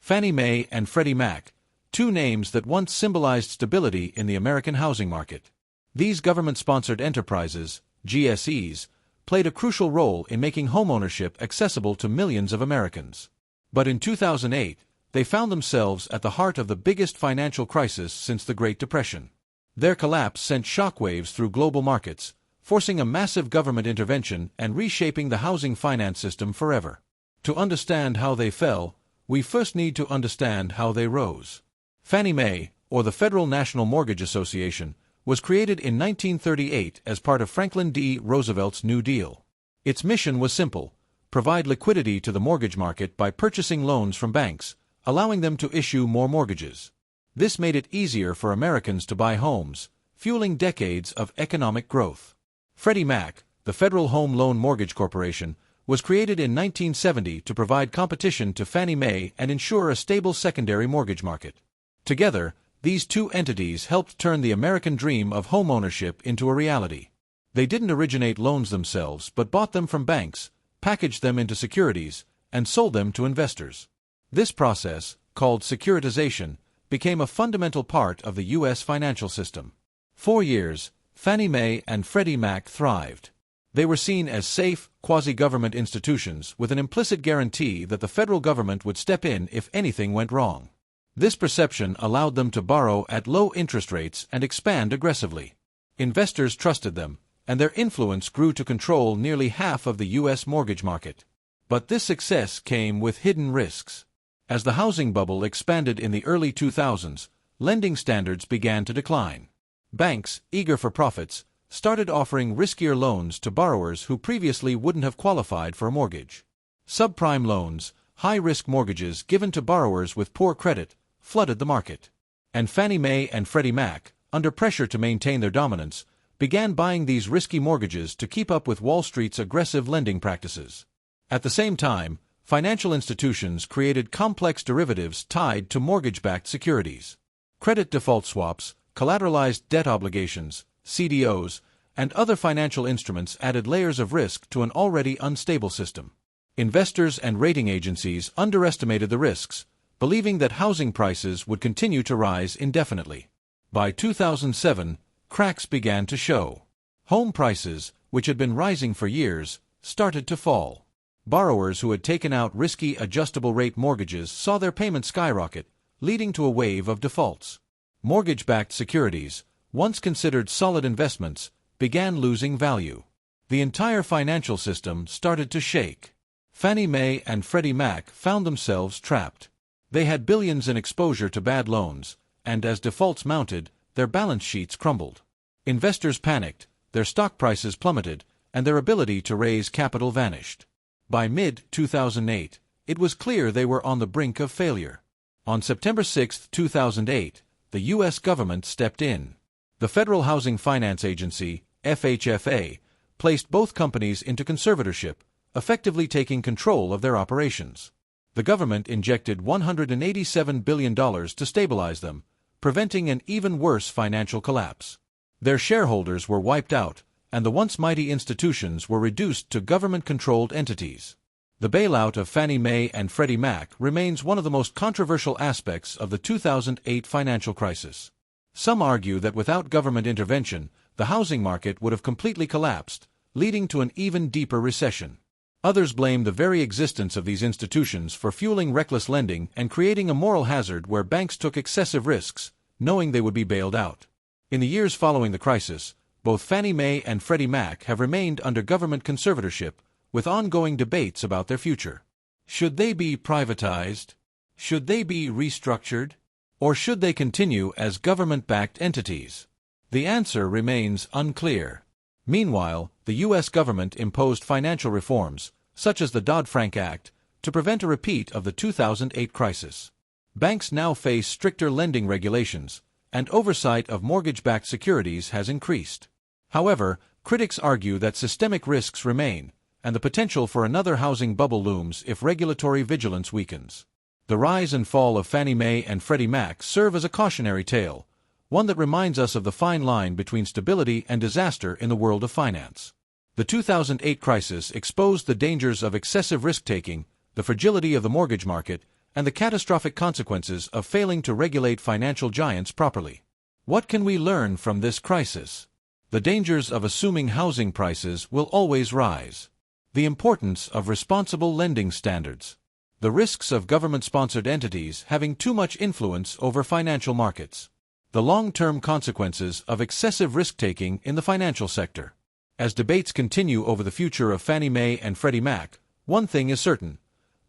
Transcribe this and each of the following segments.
Fannie Mae and Freddie Mac, two names that once symbolized stability in the American housing market. These government-sponsored enterprises, GSEs, played a crucial role in making homeownership accessible to millions of Americans. But in 2008, they found themselves at the heart of the biggest financial crisis since the Great Depression. Their collapse sent shockwaves through global markets, forcing a massive government intervention and reshaping the housing finance system forever. To understand how they fell, we first need to understand how they rose. Fannie Mae, or the Federal National Mortgage Association, was created in 1938 as part of Franklin D. Roosevelt's New Deal. Its mission was simple: provide liquidity to the mortgage market by purchasing loans from banks, allowing them to issue more mortgages. This made it easier for Americans to buy homes, fueling decades of economic growth. Freddie Mac, the Federal Home Loan Mortgage Corporation, was created in 1970 to provide competition to Fannie Mae and ensure a stable secondary mortgage market. Together, these two entities helped turn the American dream of homeownership into a reality. They didn't originate loans themselves but bought them from banks, packaged them into securities, and sold them to investors. This process, called securitization, became a fundamental part of the U.S. financial system. For years, Fannie Mae and Freddie Mac thrived. They were seen as safe, quasi-government institutions with an implicit guarantee that the federal government would step in if anything went wrong. This perception allowed them to borrow at low interest rates and expand aggressively. Investors trusted them, and their influence grew to control nearly half of the U.S. mortgage market. But this success came with hidden risks. As the housing bubble expanded in the early 2000s, lending standards began to decline. Banks, eager for profits, started offering riskier loans to borrowers who previously wouldn't have qualified for a mortgage. Subprime loans, high-risk mortgages given to borrowers with poor credit, flooded the market. And Fannie Mae and Freddie Mac, under pressure to maintain their dominance, began buying these risky mortgages to keep up with Wall Street's aggressive lending practices. At the same time, financial institutions created complex derivatives tied to mortgage-backed securities. Credit default swaps, collateralized debt obligations, CDOs, and other financial instruments added layers of risk to an already unstable system. Investors and rating agencies underestimated the risks, believing that housing prices would continue to rise indefinitely. By 2007, cracks began to show. Home prices, which had been rising for years, started to fall. Borrowers who had taken out risky adjustable-rate mortgages saw their payments skyrocket, leading to a wave of defaults. Mortgage-backed securities, once considered solid investments, began losing value. The entire financial system started to shake. Fannie Mae and Freddie Mac found themselves trapped. They had billions in exposure to bad loans, and as defaults mounted, their balance sheets crumbled. Investors panicked, their stock prices plummeted, and their ability to raise capital vanished. By mid-2008, it was clear they were on the brink of failure. On September 6, 2008, the U.S. government stepped in. The Federal Housing Finance Agency, FHFA, placed both companies into conservatorship, effectively taking control of their operations. The government injected $187 billion to stabilize them, preventing an even worse financial collapse. Their shareholders were wiped out, and the once mighty institutions were reduced to government-controlled entities. The bailout of Fannie Mae and Freddie Mac remains one of the most controversial aspects of the 2008 financial crisis. Some argue that without government intervention, the housing market would have completely collapsed, leading to an even deeper recession. Others blame the very existence of these institutions for fueling reckless lending and creating a moral hazard where banks took excessive risks, knowing they would be bailed out. In the years following the crisis, both Fannie Mae and Freddie Mac have remained under government conservatorship, with ongoing debates about their future. Should they be privatized? Should they be restructured? Or should they continue as government-backed entities? The answer remains unclear. Meanwhile, the U.S. government imposed financial reforms, such as the Dodd-Frank Act, to prevent a repeat of the 2008 crisis. Banks now face stricter lending regulations, and oversight of mortgage-backed securities has increased. However, critics argue that systemic risks remain, and the potential for another housing bubble looms if regulatory vigilance weakens. The rise and fall of Fannie Mae and Freddie Mac serve as a cautionary tale, one that reminds us of the fine line between stability and disaster in the world of finance. The 2008 crisis exposed the dangers of excessive risk-taking, the fragility of the mortgage market, and the catastrophic consequences of failing to regulate financial giants properly. What can we learn from this crisis? The dangers of assuming housing prices will always rise. The importance of responsible lending standards. The risks of government-sponsored entities having too much influence over financial markets. The long-term consequences of excessive risk-taking in the financial sector. As debates continue over the future of Fannie Mae and Freddie Mac, one thing is certain: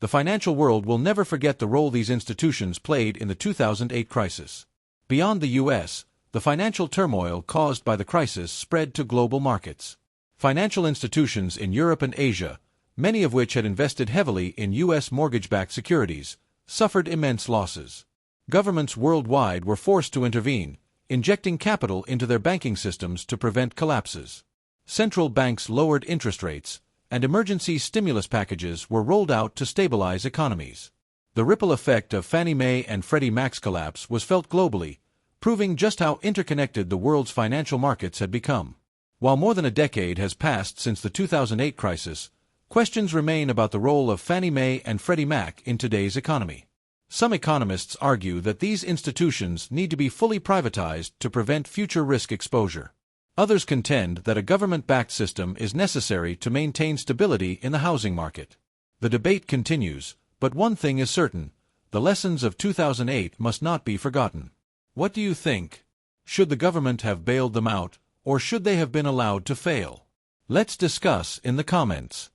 the financial world will never forget the role these institutions played in the 2008 crisis. Beyond the U.S., the financial turmoil caused by the crisis spread to global markets. Financial institutions in Europe and Asia, many of which had invested heavily in U.S. mortgage-backed securities, suffered immense losses. Governments worldwide were forced to intervene, injecting capital into their banking systems to prevent collapses. Central banks lowered interest rates, and emergency stimulus packages were rolled out to stabilize economies. The ripple effect of Fannie Mae and Freddie Mac's collapse was felt globally, proving just how interconnected the world's financial markets had become. While more than a decade has passed since the 2008 crisis, questions remain about the role of Fannie Mae and Freddie Mac in today's economy. Some economists argue that these institutions need to be fully privatized to prevent future risk exposure. Others contend that a government-backed system is necessary to maintain stability in the housing market. The debate continues, but one thing is certain: the lessons of 2008 must not be forgotten. What do you think? Should the government have bailed them out, or should they have been allowed to fail? Let's discuss in the comments.